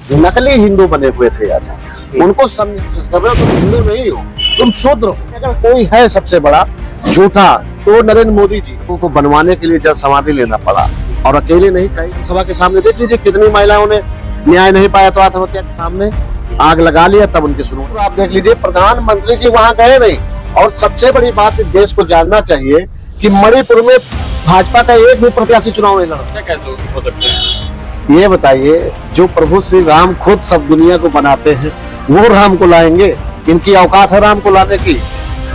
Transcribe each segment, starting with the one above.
नकली हिंदू बने हुए थे यादव। उनको समझ कर रहे हो तुम हिंदू नहीं हो, तुम शूद्र हो। अगर कोई है सबसे बड़ा झूठा तो नरेंद्र मोदी जी को बनवाने के लिए जब समाधि लेना पड़ा, और अकेले नहीं, कई सभा के सामने देख लीजिए कितनी महिलाओं ने न्याय नहीं पाया तो आत्महत्या के सामने आग लगा लिया, तब उनकी सुनो। तो आप देख लीजिए प्रधानमंत्री जी वहां गए नहीं। और सबसे बड़ी बात देश को जानना चाहिए कि मणिपुर में भाजपा का एक भी प्रत्याशी चुनाव नहीं लड़ा। कैसे हो सकते हैं ये बताइए, जो प्रभु श्री राम खुद सब दुनिया को बनाते हैं वो राम को लाएंगे? इनकी औकात है राम को लाने की?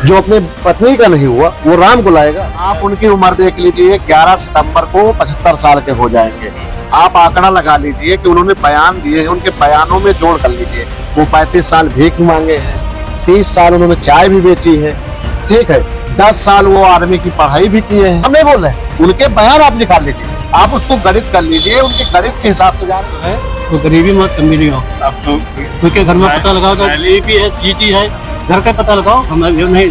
जो अपने पत्नी का नहीं हुआ वो राम को लाएगा? आप उनकी उम्र देख लीजिए, 11 सितंबर को 75 साल के हो जाएंगे। आप आंकड़ा लगा लीजिए कि उन्होंने बयान दिए हैं, उनके बयानों में जोड़ कर लीजिए। वो 35 साल भीख मांगे हैं, 30 साल उन्होंने चाय भी बेची है, ठीक है, 10 साल वो आर्मी की पढ़ाई भी किए हैं। हम नहीं बोल रहे, उनके बयान आप निकाल लीजिए, आप उसको गणित कर लीजिए, उनके गणित के हिसाब से जान रहे हैं। तो गरीबी मत अमीरी हो, अब तो उनके घर में पता लगाओ, गरीबी है, सीटी है, घर का पता लगाओ। हम नहीं,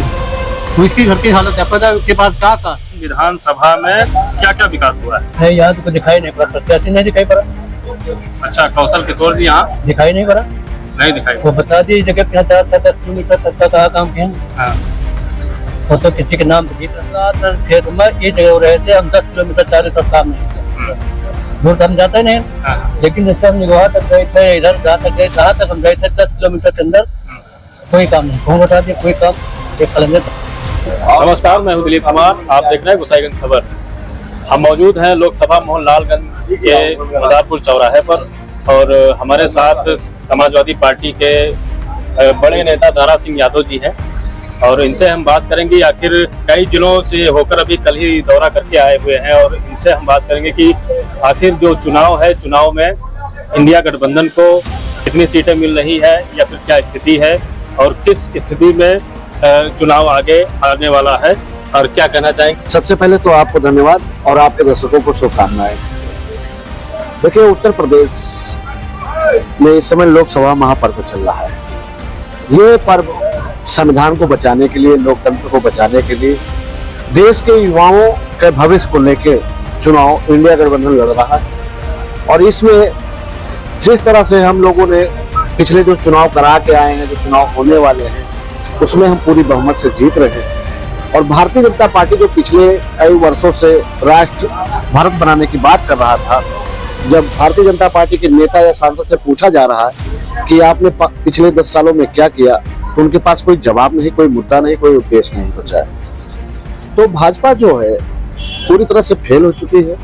तो इसकी घर की हालत है, पता उसके पास का विधानसभा में क्या क्या विकास हुआ है? यहाँ तो दिखाई नहीं पड़ा, प्रत्याशी नहीं दिखाई पड़ा। अच्छा, कौशल किशोर जी यहाँ दिखाई नहीं पड़ा, नहीं दिखाई। वो बता दिए जगह 10 किलोमीटर तक का कहाँ काम किया। हाँ। वो तो किसी के नाम क्षेत्र में ये जगह रहे थे, हम 10 किलोमीटर चारों तरफ काम नहीं किया। दूर तो हम जाते नहीं, लेकिन जैसे हम निगोहा तक गए थे, इधर जहाँ तक गए जहाँ तक हम गए थे 10 किलोमीटर के अंदर कोई काम नहीं। कौन बता दिया कोई काम? एक कलंदर। नमस्कार, मैं हूं दिलीप कुमार, आप देख रहे हैं गोसाईगंज खबर। हम मौजूद हैं लोकसभा मोहनलालगंज के मदारपुर चौराहे पर, और हमारे साथ समाजवादी पार्टी के बड़े नेता दारा सिंह यादव जी हैं, और इनसे हम बात करेंगे। आखिर कई जिलों से होकर अभी कल ही दौरा करके आए हुए हैं, और इनसे हम बात करेंगे कि आखिर जो चुनाव है, चुनाव में इंडिया गठबंधन को कितनी सीटें मिल रही है या फिर क्या स्थिति है, और किस स्थिति में चुनाव आगे आने वाला है, और क्या कहना चाहेंगे। सबसे पहले तो आपको धन्यवाद और आपके दर्शकों को शुभकामनाएं। देखिए, उत्तर प्रदेश में इस समय लोकसभा महापर्व चल रहा है। ये पर्व संविधान को बचाने के लिए, लोकतंत्र को बचाने के लिए, देश के युवाओं के भविष्य को लेकर चुनाव इंडिया गठबंधन लड़ रहा है। और इसमें जिस तरह से हम लोगों ने पिछले जो चुनाव करा के आए हैं, जो चुनाव होने वाले हैं, उसमें हम पूरी बहुमत से जीत रहे हैं। और भारतीय जनता पार्टी जो पिछले कई वर्षों से राष्ट्र भारत बनाने की बात कर रहा था, जब भारतीय जनता पार्टी के नेता या सांसद से पूछा जा रहा है कि आपने पिछले 10 सालों में क्या किया, तो उनके पास कोई जवाब नहीं, कोई मुद्दा नहीं, कोई उद्देश्य नहीं बचा है। तो भाजपा जो है पूरी तरह से फेल हो चुकी है।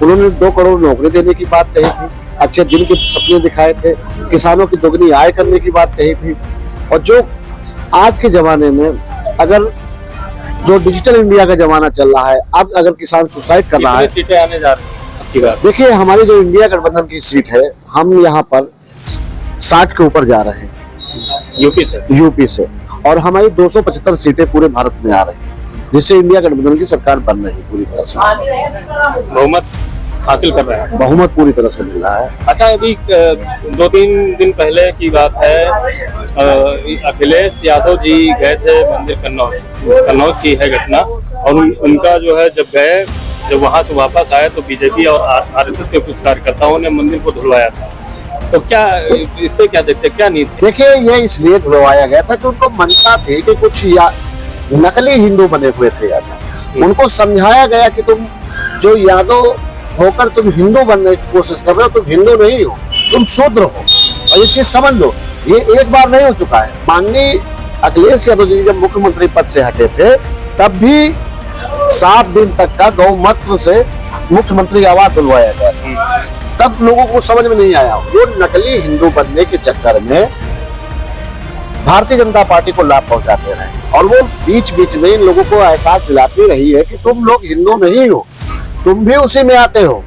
उन्होंने 2 करोड़ नौकरी देने की बात कही थी, अच्छे दिन के सपने दिखाए थे, किसानों की दोगुनी आय करने की बात कही थी। और जो आज के जमाने में, अगर जो डिजिटल इंडिया का जमाना चल रहा है, अब अगर किसान सुसाइड कर रहा है, सीटें आने जा रही हैं? देखिए, हमारी जो इंडिया गठबंधन की सीट है, हम यहाँ पर 60 के ऊपर जा रहे हैं यूपी से, और हमारी 275 सीटें पूरे भारत में आ रही हैं, जिससे इंडिया गठबंधन की सरकार बन रही पूरी तरह से, बहुमत हासिल कर रहे हैं, बहुमत पूरी तरह से मिल रहा है। अच्छा, अभी 2-3 दिन पहले की बात है, अखिलेश यादव जी गए थे मंदिर कन्नौज की है घटना, और उनका जो है जब वहां से वापस आए तो बीजेपी और आरएसएस के कुछ कार्यकर्ताओं ने मंदिर को धुलवाया था। तो क्या इस पे क्या देखते, क्या नीति? देखिए, ये इसलिए धुलवाया गया था कि उनको मंशा थी कि कुछ नकली हिंदू बने हुए थे यादव। उनको समझाया गया कि तुम जो यादव होकर तुम हिंदू बनने की कोशिश कर रहे हो, तुम हिंदू नहीं हो, तुम शूद्र हो। और ये चीज समझ लो, ये एक बार नहीं हो चुका है। माननीय अखिलेश यादव जी जब मुख्यमंत्री पद से हटे थे, तब भी 7 दिन तक का गौमूत्र से मुख्यमंत्री आवास धुलवाया गया, तब लोगों को समझ में नहीं आया। वो नकली हिंदू बनने के चक्कर में भारतीय जनता पार्टी को लाभ पहुंचाते रहे, और वो बीच बीच में इन लोगों को एहसास दिलाती रही है कि तुम लोग हिंदू नहीं हो, तुम भी उसी में आते हो।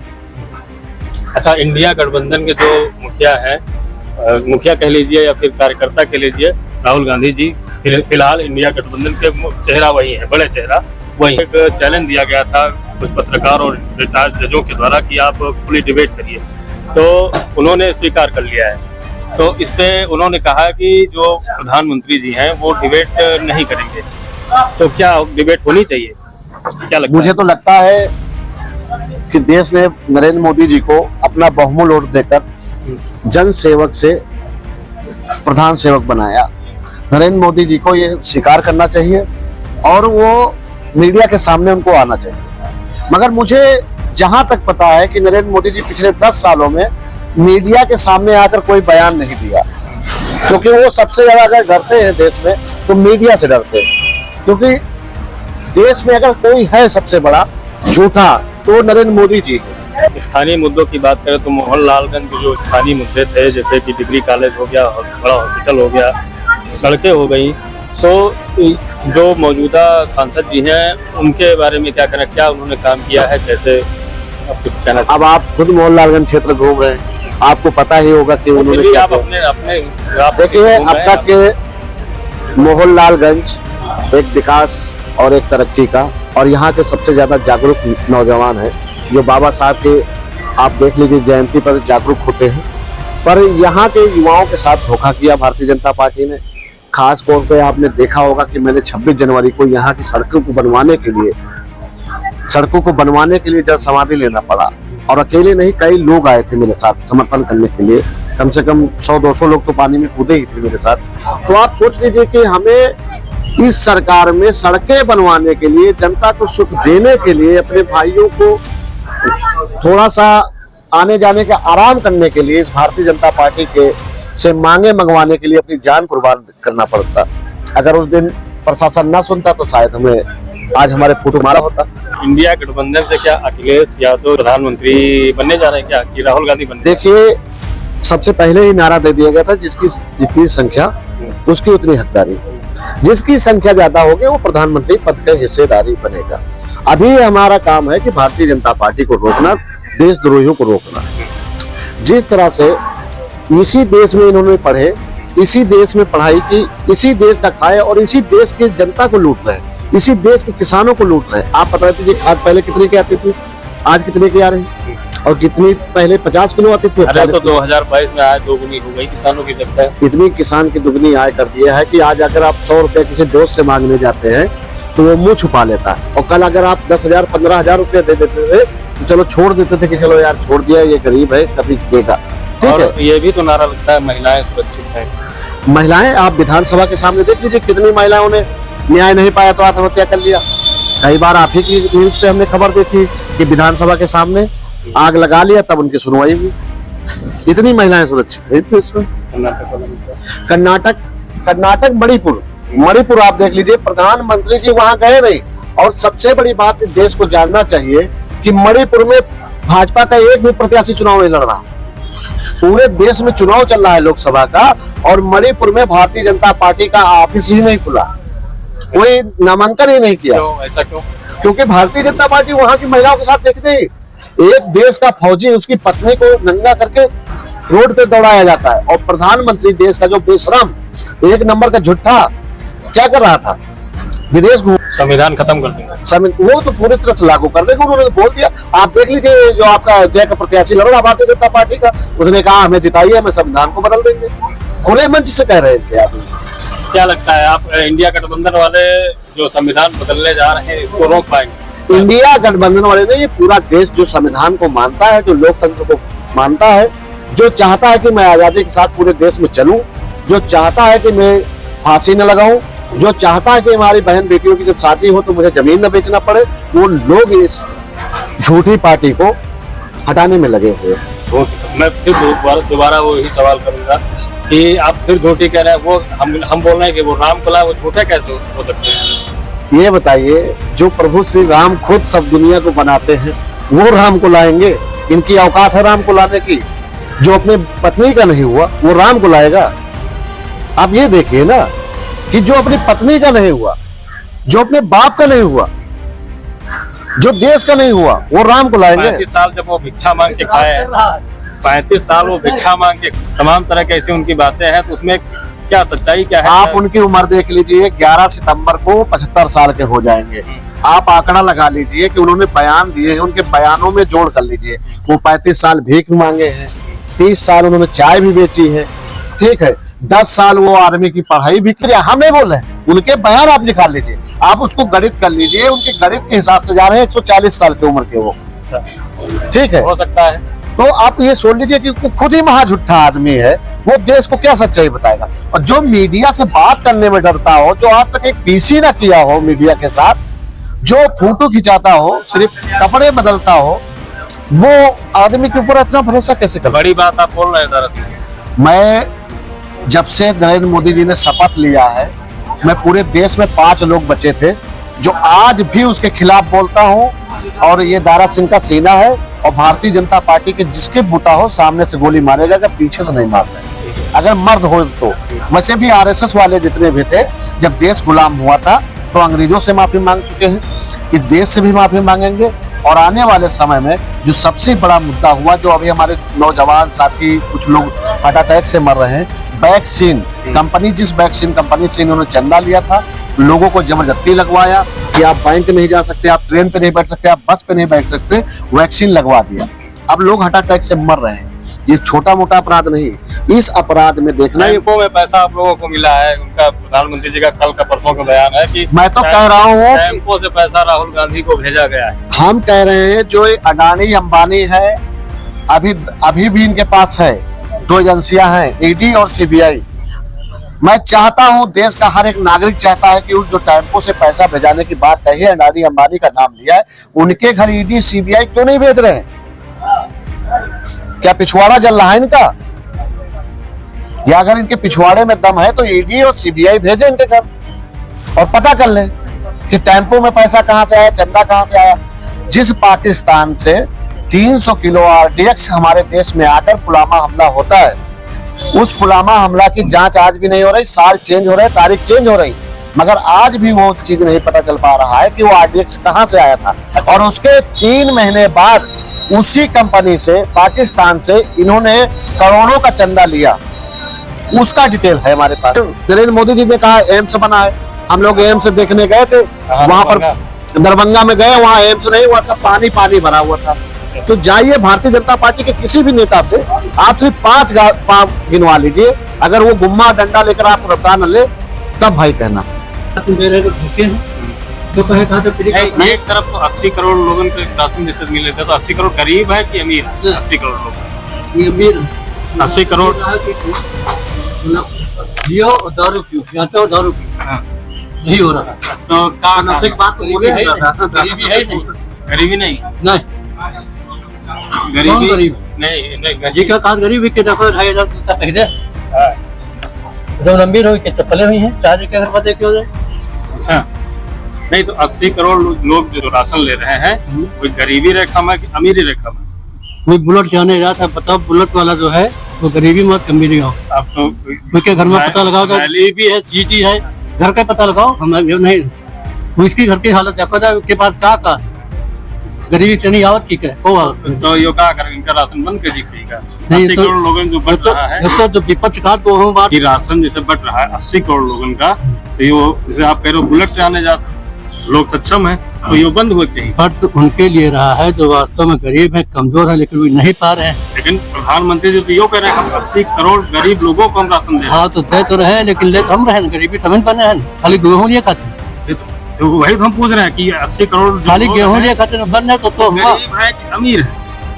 अच्छा, इंडिया गठबंधन के जो मुखिया कह लीजिए या फिर कार्यकर्ता कह लीजिए, राहुल गांधी जी फिलहाल इंडिया गठबंधन के चेहरा वही है, बड़े चेहरा वही। एक चैलेंज दिया गया था कुछ पत्रकार और रिटायर्ड जजों के द्वारा कि आप खुली डिबेट करिए, तो उन्होंने स्वीकार कर लिया है। तो इस पे उन्होंने कहा कि जो प्रधानमंत्री जी हैं वो डिबेट नहीं करेंगे, तो क्या डिबेट होनी चाहिए? क्या लगता है? मुझे तो लगता है कि देश ने नरेंद्र मोदी जी को अपना बहुमूल्य वोट देकर जन सेवक से प्रधान सेवक बनाया। नरेंद्र मोदी जी को ये स्वीकार करना चाहिए और वो मीडिया के सामने उनको आना चाहिए। मगर मुझे जहां तक पता है कि नरेंद्र मोदी जी पिछले 10 सालों में मीडिया के सामने आकर कोई बयान नहीं दिया, क्योंकि वो सबसे ज्यादा अगर डरते हैं देश में तो मीडिया से डरते हैं। क्योंकि देश में अगर कोई है सबसे बड़ा झूठा तो नरेंद्र मोदी जी है। स्थानीय मुद्दों की बात करें तो मोहनलालगंज के जो स्थानीय मुद्दे थे, जैसे कि डिग्री कॉलेज हो गया, बड़ा हॉस्पिटल हो गया, सड़कें हो गई, तो जो मौजूदा सांसद जी हैं उनके बारे में क्या कहना, क्या उन्होंने काम किया है, कैसे आप कुछ कहना? अब आप खुद मोहनलालगंज क्षेत्र घूम रहे हैं, आपको पता ही होगा कि उन्होंने आप अपने देखिए अब तक के मोहनलालगंज एक विकास और एक तरक्की का, और यहाँ के सबसे ज्यादा जागरूक नौजवान है जो बाबा साहब के आप देख लीजिए जयंती पर जागरूक होते हैं। पर यहाँ के युवाओं के साथ धोखा किया भारतीय जनता पार्टी ने। खास तौर पे आपने देखा होगा कि मैंने 26 जनवरी को यहाँ की सड़कों को बनवाने के लिए जल समाधि लेना पड़ा, और अकेले नहीं कई लोग आए थे मेरे साथ समर्थन करने के लिए। कम से कम 100-200 लोग तो पानी में कूदे ही थे मेरे साथ। तो आप सोच लीजिए कि हमें इस सरकार में सड़कें बनवाने के लिए, जनता को सुख देने के लिए, अपने भाइयों को थोड़ा सा आने जाने का आराम करने के लिए इस भारतीय जनता पार्टी के से मांगे मंगवाने के लिए अपनी जान कुर्बान करना पड़ता। अगर उस दिन प्रशासन ना सुनता तो शायद हमें आज हमारे फोटो मारा होता। इंडिया गठबंधन से क्या अखिलेश यादव प्रधानमंत्री बनने जा रहे हैं क्या, कि राहुल गांधी बनने? देखिए, सबसे पहले ही नारा दे दिया गया था जिसकी जितनी संख्या उसकी उतनी हकदारी। जिसकी संख्या ज्यादा होगी वो प्रधानमंत्री पद के हिस्सेदारी बनेगा। अभी हमारा काम है कि भारतीय जनता पार्टी को रोकना, देशद्रोहियों को रोकना। जिस तरह से इसी देश में इन्होंने पढ़े, इसी देश में पढ़ाई की, इसी देश का खाए और इसी देश की जनता को लूट रहे हैं, इसी देश के किसानों को लूट रहे हैं। आप बता दीजिए खाद पहले कितने की आती थी, आज कितने की आ रही है? और कितनी पहले 50 किलो आती थी, तो 2022 में आय दोगुनी हो गई किसानों की। लगता है इतनी किसान की दुगनी आय कर दिया है कि आज अगर आप 100 रुपए किसी दोस्त से मांगने जाते हैं तो वो मुंह छुपा लेता है, और कल अगर आप 10,000 15,000 रुपए दे देते थे तो चलो छोड़ देते थे कि चलो यार छोड़ दिया, ये गरीब है कभी देगा। और ये भी तो नारा लगता है महिलाएं सुरक्षित हैं। महिलाएं, आप विधानसभा के सामने देख लीजिए कितनी महिलाओं ने न्याय नहीं पाया तो आत्महत्या कर लिया। कई बार आप ही की न्यूज पे हमने खबर देखी कि विधानसभा के सामने आग लगा लिया, तब उनकी सुनवाई हुई। इतनी महिलाएं सुरक्षित है इसमें। कर्नाटक मणिपुर आप देख लीजिए, प्रधानमंत्री जी वहां गए नहीं। और सबसे बड़ी बात देश को जानना चाहिए कि मणिपुर में भाजपा का एक भी प्रत्याशी चुनाव नहीं लड़ रहा। पूरे देश में चुनाव चल रहा है लोकसभा का, और मणिपुर में भारतीय जनता पार्टी का ऑफिस ही नहीं खुला, कोई नामांकन ही नहीं किया। ऐसा क्यों? क्योंकि भारतीय जनता पार्टी वहां की महिलाओं के साथ देखते ही एक देश का फौजी उसकी पत्नी को नंगा करके रोड पे दौड़ाया जाता है, और प्रधानमंत्री देश का जो बेशरम एक नंबर का झूठा क्या कर रहा था, विदेश घूम। संविधान खत्म कर देंगे, वो तो पूरी तरह से लागू कर देगा, उन्होंने बोल दिया। आप देख लीजिए जो आपका अयोध्या का प्रत्याशी लड़ रहा भारतीय जनता पार्टी का, उसने कहा हमें जिताइए, हमें संविधान को बदल देंगे। खुले मंच से कह रहे थे। आप क्या लगता है, आप इंडिया गठबंधन वाले जो संविधान बदलने जा रहे हैं इसको रोक पाएंगे? इंडिया गठबंधन वाले नहीं, ये पूरा देश जो संविधान को मानता है, जो लोकतंत्र को मानता है, जो चाहता है कि मैं आजादी के साथ पूरे देश में चलूं, जो चाहता है कि मैं फांसी न लगाऊं, जो चाहता है कि हमारी बहन बेटियों की जब शादी हो तो मुझे जमीन न बेचना पड़े, वो लोग इस झूठी पार्टी को हटाने में लगे हुए हैं। मैं फिर दोबारा वही सवाल करूंगा कि आप फिर झूठी कह रहे हैं, वो हम बोल रहे हैं कि वो राम को लाए, वो झूठे कैसे हो सकते हैं? ये बताइए, जो प्रभु श्री राम खुद सब दुनिया को बनाते हैं वो राम को लाएंगे? इनकी औकात है राम को लाने की? जो अपने पत्नी का नहीं हुआ वो राम को लाएगा? आप ये देखिए ना कि जो अपनी पत्नी का नहीं हुआ, जो अपने बाप का नहीं हुआ, जो देश का नहीं हुआ, वो राम को लाएंगे। 35 साल जब वो भिक्षा मांग के खाए, 35 साल वो भिक्षा मांग के, तमाम तरह की ऐसी उनकी बातें हैं, तो उसमें क्या सच्चाई क्या है? आप उनकी उम्र देख लीजिए, 11 सितंबर को 75 साल के हो जाएंगे। आप आंकड़ा लगा लीजिए कि उन्होंने बयान दिए हैं, उनके बयानों में जोड़ कर लीजिए। वो 35 साल भीख मांगे हैं, 30 साल उन्होंने चाय भी बेची है, ठीक है, 10 साल वो आर्मी की पढ़ाई भी की। हम नहीं बोल रहे, उनके बयान आप निकाल लीजिए, आप उसको गणित कर लीजिए, उनके गणित के हिसाब से जा रहे हैं 140 साल की उम्र के वो, ठीक है। हो सकता है तो आप ये सोच लीजिए कि वो खुद ही महाझुट्ठा आदमी है, वो देश को क्या सच्चाई बताएगा। और जो मीडिया से बात करने में डरता हो, जो आज तक एक पीसी ना किया हो मीडिया के साथ, जो फोटो खिंचाता हो, सिर्फ कपड़े बदलता हो, वो आदमी के ऊपर इतना भरोसा कैसे कर। बड़ी बात आप बोल रहे हैं दरअसल। मैं जब से नरेंद्र मोदी जी ने शपथ लिया है, मैं पूरे देश में 5 लोग बचे थे जो आज भी उसके खिलाफ बोलता हूँ, और ये दारा सिंह का सीना है। और भारतीय जनता पार्टी के जिसके बूटा हो सामने से गोली मारेगा, अगर पीछे से नहीं मारता, अगर मर्द हो तो। वैसे भी आरएसएस वाले जितने भी थे, जब देश गुलाम हुआ था तो अंग्रेजों से माफी मांग चुके हैं, इस देश से भी माफी मांगेंगे। और आने वाले समय में जो सबसे बड़ा मुद्दा हुआ, जो अभी हमारे नौजवान साथी कुछ लोग हार्ट अटैक से मर रहे हैं, वैक्सीन कंपनी, जिस वैक्सीन कंपनी से इन्होंने चंदा लिया था, लोगों को जबरदस्ती लगवाया कि आप बैंक नहीं जा सकते, आप ट्रेन पे नहीं बैठ सकते, आप बस पे नहीं बैठ सकते, वैक्सीन लगवा दिया। अब लोग हार्ट अटैक से मर रहे हैं। ये छोटा मोटा अपराध नहीं, इस अपराध में देखना, टेम्पो में पैसा आप लोगों को मिला है। उनका प्रधानमंत्री जी का कल का परसों का बयान है कि मैं तो कह रहा हूँ टेम्पो से पैसा राहुल गांधी को भेजा गया है। हम कह रहे हैं जो अडानी अंबानी है, अभी भी इनके पास है 2 एजेंसियां हैं, ईडी और सीबीआई। मैं चाहता हूं, देश का हर एक नागरिक चाहता है कि उस जो टेम्पो से पैसा भेजाने की बात कही है, अडानी अंबानी का नाम लिया है, उनके घर ईडी सीबीआई क्यों नहीं भेज रहे हैं? क्या पिछवाड़ा जल रहा है इनका? या अगर इनके पिछवाड़े में दम है तो ईडी और सीबीआई भेजे इनके घर और पता कर ले कि टेम्पो में पैसा कहां से आया, चंदा कहां से आया। जिस पाकिस्तान से 300 किलो आरडीएक्स हमारे देश में आकर पुलवामा हमला होता है, उस पुलवामा हमला की जांच आज भी नहीं हो रही। साल चेंज हो रहे, तारीख चेंज हो रही, मगर आज भी वो चीज नहीं पता चल पा रहा है कि वो आरडीएक्स कहां से आया था। और उसके 3 महीने बाद उसी कंपनी से, पाकिस्तान से, इन्होंने करोड़ों का चंदा लिया। उसका डिटेल है हमारे पास। नरेंद्र मोदी जी ने कहा एम्स बना है, हम लोग एम्स देखने गए थे, वहां पर दरभंगा में गए, वहां एम्स नहीं, वहां सब पानी पानी भरा हुआ था। तो जाइए भारतीय जनता पार्टी के किसी भी नेता से आप सिर्फ 5 गिनवा लीजिए, अगर वो गुम्मा डंडा लेकर आप रफ्ता न ले, तब भाई कहना। एक तरफ तो 80 करोड़ लोगों को राशन जैसे मिले थे, तो 80 करोड़ गरीब है कि अमीर? 80 करोड़ लोग, 80 करोड़ लियो और दारू पियो, जाते हो दारू पियो, यही हो रहा है। तो का नशे की बात तो बोले गरीबी है नहीं, गरीबी नहीं, नहीं गरीबी गरीब नहीं, जी का काम गरीब के देखो 2,500 जूता पहने, जब अमीर हो के चप्पलें हुई हैं, चार्ज के घर पर देखे हो जाए। अच्छा, नहीं तो 80 करोड़ लोग जो राशन ले रहे हैं, कोई गरीबी रेखा में कि अमीरी रेखा में? कोई बुलेट चलाने जाता है, बताओ बुलेट वाला जो है वो गरीबी मत अमीरी हो। अब तो उसके घर में पता लगाओ, गरीबी है, सीटी है, घर का पता लगाओ। हम नहीं, उसकी घर की हालत देखो जाए, उसके पास का गरीबी चनी आवत की है, तो यो का कर इनका राशन बंद कर दीजिएगा। नहीं 80 तो- करोड़ लोगों जो बढ़ रहा है, जो विपक्ष का तो हो बात कि राशन जैसे बढ़ रहा है 80 करोड़ लोगों का, तो यो जैसे आप कह रहे हो बुलेट से आने जाते लोग सक्षम है, तो ये बंद हुए चाहिए। फर्क उनके लिए रहा है जो वास्तव में गरीब है, कमजोर है, लेकिन वो नहीं पा रहे हैं। लेकिन प्रधानमंत्री जी तो यो कह रहे हैं 80 करोड़ गरीब लोगों को हम राशन दे रहे हैं। हाँ तो दे तो रहे हैं, लेकिन ले तो हम रहे हैं, गरीबी समझ बने हैं, खाली गेहूँ लिए खाते हैं, तो वही तो हम पूछ रहे हैं कि 80 करोड़ जो खाली लोग गेहूँ हैं, लिए खाते हैं, बन है तो गरीब है कि अमीर है?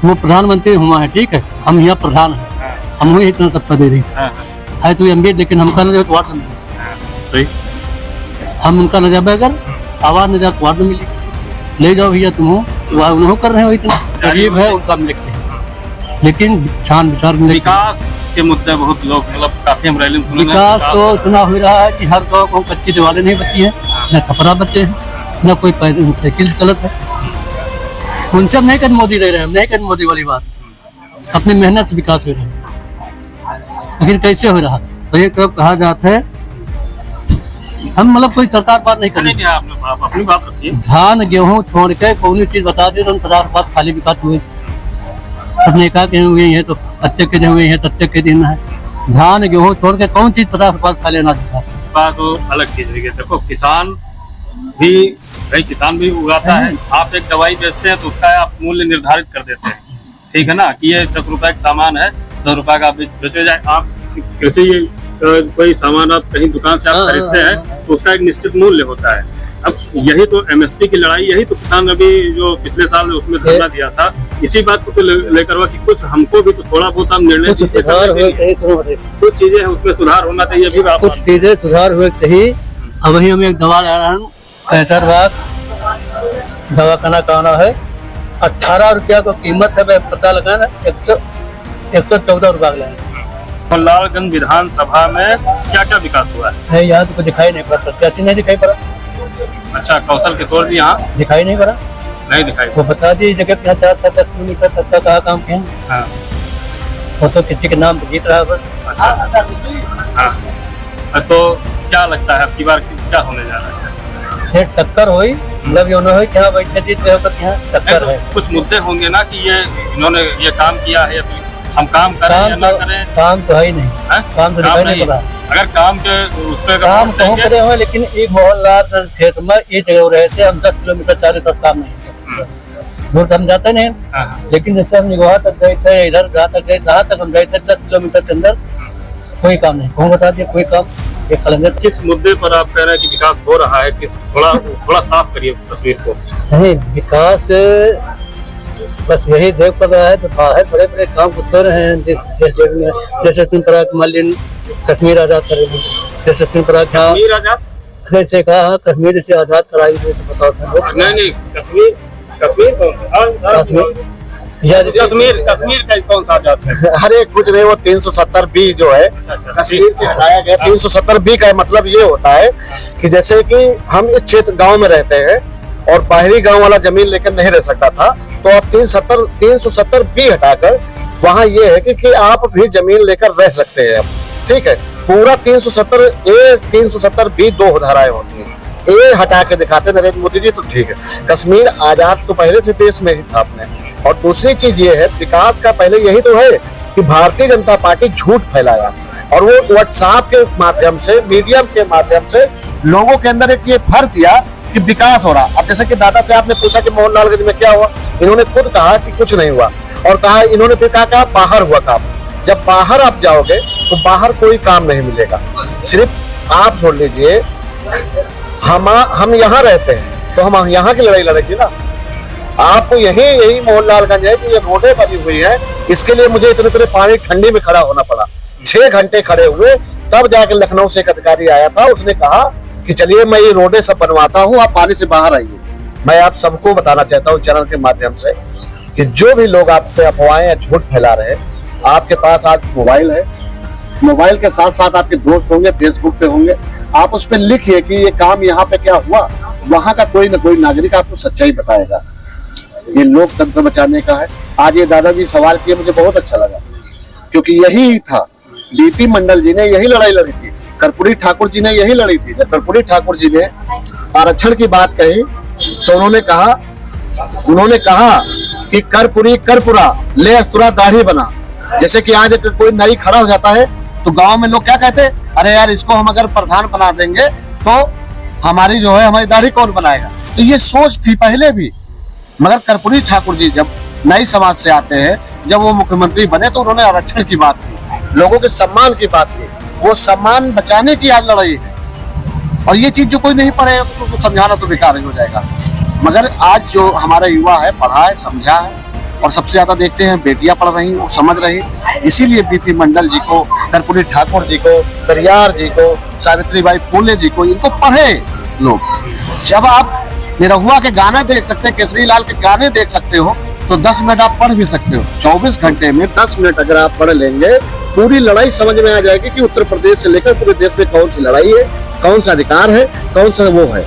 वो प्रधानमंत्री हुआ है, ठीक है, हम यहाँ प्रधान है, हम वही इतना सबका दे रही है तो अमीर, लेकिन हमका न तो वार्ड सही, हम उनका न जाए, अगर आवाज न जाए तो वार्ड मिली, ले जाओ भैया तुम वह उन्होंने कर रहे हो, इतना गरीब है उनका मिलते हैं, लेकिन छान विचार में विकास के मुद्दे बहुत लोग मतलब काफी हम रैली में सुने हैं। विकास तो इतना हो रहा है कि हर गाँव को कच्ची दीवारें नहीं बची है, न छपरा बचे हैं, न कोई साइकिल से चलत है। उनसे हम नहीं कर मोदी दे रहे हैं, हम नहीं कर मोदी वाली बात, अपनी मेहनत से विकास हो रहा है, लेकिन कैसे हो रहा? तो ये कब कहा जाता है, हम मतलब कोई सरकार बात नहीं करेंगे, आप अपनी बात रखिए। धान गेहूं छोड़ के कोई चीज बता दे तो 50 खाली विकास हुए, सबने कहा कि हुए हैं तो तत्ते के दिन हुए हैं, तत्ते के दिन है, धान गेहूं छोड़ के कौन चीज 50 खाली अनाज बात तो अलग चीज है। देखो किसान भी भाई किसान भी उगाता है, आप एक दवाई बेचते हैं तो उसका आप मूल्य निर्धारित कर देते हैं, ठीक है ना, कि ये 10 रुपए का सामान है, 10 रुपए का आप बेचे जाए। आप कैसे ये कोई सामान आप कहीं दुकान से आप खरीदते हैं तो उसका एक निश्चित मूल्य होता है। अब यही तो एमएसपी की लड़ाई, यही तो किसान अभी जो पिछले साल उसमें धरना दिया था इसी बात को तो लेकर हुआ कि कुछ हमको भी तो थोड़ा बहुत हम निर्णय कुछ सुधार हुए चाहिए तो कुछ चीजें हैं उसमें सुधार होना चाहिए भी आप कुछ चीजें सुधार हुए चाहिए। अब वही हम एक दवा ला रहे हैं, कैसरबाग दवा खाना कहना है, 18 रुपया को कीमत है, मैं पता लगा ना 114 रुपया का मोहनलालगंज विधानसभा में क्या क्या विकास हुआ है? नहीं, यहाँ तो कुछ दिखाई नहीं पड़ा, कैसे नहीं दिखाई पड़ा? अच्छा, कौशल किशोर जी यहाँ दिखाई नहीं पड़ा, नहीं दिखाई वो बता दी जगह 4-7 किलोमीटर तक का कहाँ काम किया। हाँ। वो तो किसी के नाम पे जीत रहा है बस। अच्छा। हाँ। तो क्या लगता है आपकी बार क्या होने जा रहा है? ये टक्कर हुई, मतलब ये नहीं कि हाँ बैठे जीत रहे हो, यहाँ टक्कर है। कुछ मुद्दे होंगे ना कि ये इन्होंने ये काम किया है या फिर हम काम करें या ना करें? काम तो है ही नहीं, काम तो दिखाई नहीं पड़ा। अगर काम के उस पर काम तो करे हुए, लेकिन एक मोहनलाल क्षेत्र में ये जगह रहे थे, हम 10 किलोमीटर चारों तरफ काम नहीं दूर तो हम जाते नहीं, लेकिन जैसे हम निगोहा तक गए थे, इधर जहाँ तक गए, जहाँ तक हम गए थे 10 किलोमीटर के अंदर कोई काम नहीं। कौन बता दिया कोई काम? एक खलंगर। किस मुद्दे पर आप कह रहे हैं कि विकास हो रहा है? किस थोड़ा साफ करिए तस्वीर को। नहीं, विकास बस यही देख पा रहा है तो बाहर बड़े बड़े काम होते रहे हैं जैसे त्रिपुरा मालिन कश्मीर आजाद करेंगे, जैसे त्रिपुरा से कहा कश्मीर से आजाद कराएंगे, बताओ नहीं कश्मीर कश्मीर का कौन सा आजाद है? अरे कुछ नहीं, वो 370B जो है कश्मीर से हटाया गया। 370B का मतलब ये होता है कि जैसे कि हम इस क्षेत्र गांव में रहते हैं और बाहरी गांव वाला जमीन लेकर नहीं रह सकता था, तो अब 370B हटाकर वहाँ ये है कि आप भी जमीन लेकर रह सकते हैं। ठीक है, पूरा 370A 370B 2 धाराएं होती हैं, ए हटा के दिखाते नरेंद्र मोदी जी तो ठीक है। कश्मीर आजाद तो पहले से देश में ही था अपने। और दूसरी चीज ये है, विकास का पहले यही तो है कि भारतीय जनता पार्टी झूठ फैलाया और वो व्हाट्सएप के माध्यम से, मीडियम के माध्यम से लोगों के अंदर एक ये भर दिया कि विकास हो रहा। अब जैसे कि दादा से आपने पूछा कि मोहनलालगंज में क्या हुआ, इन्होंने खुद कहा कि कुछ नहीं हुआ और कहा इन्होंने फिर कहा बाहर हुआ काम। जब बाहर आप जाओगे तो बाहर कोई काम नहीं मिलेगा। सिर्फ आप छोड़ लीजिए, हम यहाँ रहते हैं तो हम यहाँ की लड़ाई लड़ेंगे ना। आपको यही मोहनलालगंज है कि ये रोडें बनी हुई है, इसके लिए मुझे इतने पानी ठंडी में खड़ा होना पड़ा, 6 घंटे खड़े हुए, तब जाके लखनऊ से एक अधिकारी आया था, उसने कहा कि चलिए मैं ये रोडें सब बनवाता हूँ, आप पानी से बाहर आइए। मैं आप सबको बताना चाहता हूँ चैनल के माध्यम से कि जो भी लोग आप पे अफवाहें या झूठ फैला रहे हैं, आपके पास आज मोबाइल है, मोबाइल के साथ साथ आपके दोस्त होंगे, फेसबुक पे होंगे, आप उस पर लिखिए कि ये काम यहाँ पे क्या हुआ, वहां का कोई ना कोई नागरिक आपको सच्चाई बताएगा। ये लोकतंत्र बचाने का है। आज ये दादाजी सवाल किए, मुझे बहुत अच्छा लगा, क्योंकि यही था, डीपी मंडल जी ने यही लड़ाई लड़ी थी, कर्पूरी ठाकुर जी ने यही लड़ी थी। जब कर्पूरी ठाकुर जी ने आरक्षण की बात कही तो उन्होंने कहा कि कर्पूरी कर्पूरा ले अस्तुरा दाढ़ी बना। जैसे कि आज कोई नई खड़ा हो जाता है तो गांव में लोग क्या कहते हैं, अरे यार इसको हम अगर प्रधान बना देंगे तो हमारी दाढ़ी कौन बनाएगा। तो ये सोच थी पहले भी, मगर कर्पूरी ठाकुर जी जब नई समाज से आते हैं, जब वो मुख्यमंत्री बने तो उन्होंने आरक्षण की बात की, लोगों के सम्मान की बात की, वो सम्मान बचाने की आज लड़ाई है। और ये चीज जो कोई नहीं पढ़े तो समझाना तो बेकार ही हो जाएगा। मगर आज जो हमारा युवा है, पढ़ा है, समझा है, और सबसे ज्यादा देखते हैं बेटियां पढ़ रही, वो समझ रही, इसीलिए बीपी मंडल जी को, कर्पूरी ठाकुर जी को, पेरियार जी को, सावित्रीबाई फुले जी को, इनको पढ़े लोग। जब आप निरहुआ के गाने देख सकते हैं, केसरी लाल के गाने देख सकते हो, तो 10 मिनट आप पढ़ भी सकते हो। 24 घंटे में 10 मिनट अगर आप पढ़ लेंगे, पूरी लड़ाई समझ में आ जाएगी कि उत्तर प्रदेश से लेकर पूरे देश में कौन सी लड़ाई है, कौन सा अधिकार है, कौन सा वो है।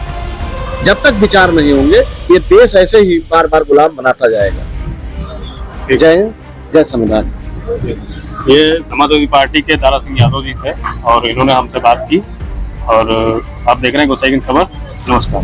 जब तक विचार नहीं होंगे, ये देश ऐसे ही बार बार गुलाम बनाता जाएगा। जय हिंद, जय संविधान। ये समाजवादी पार्टी के दारा सिंह यादव जी थे और इन्होंने हमसे बात की, और आप देख रहे हैं गोसाईगंज खबर। नमस्कार।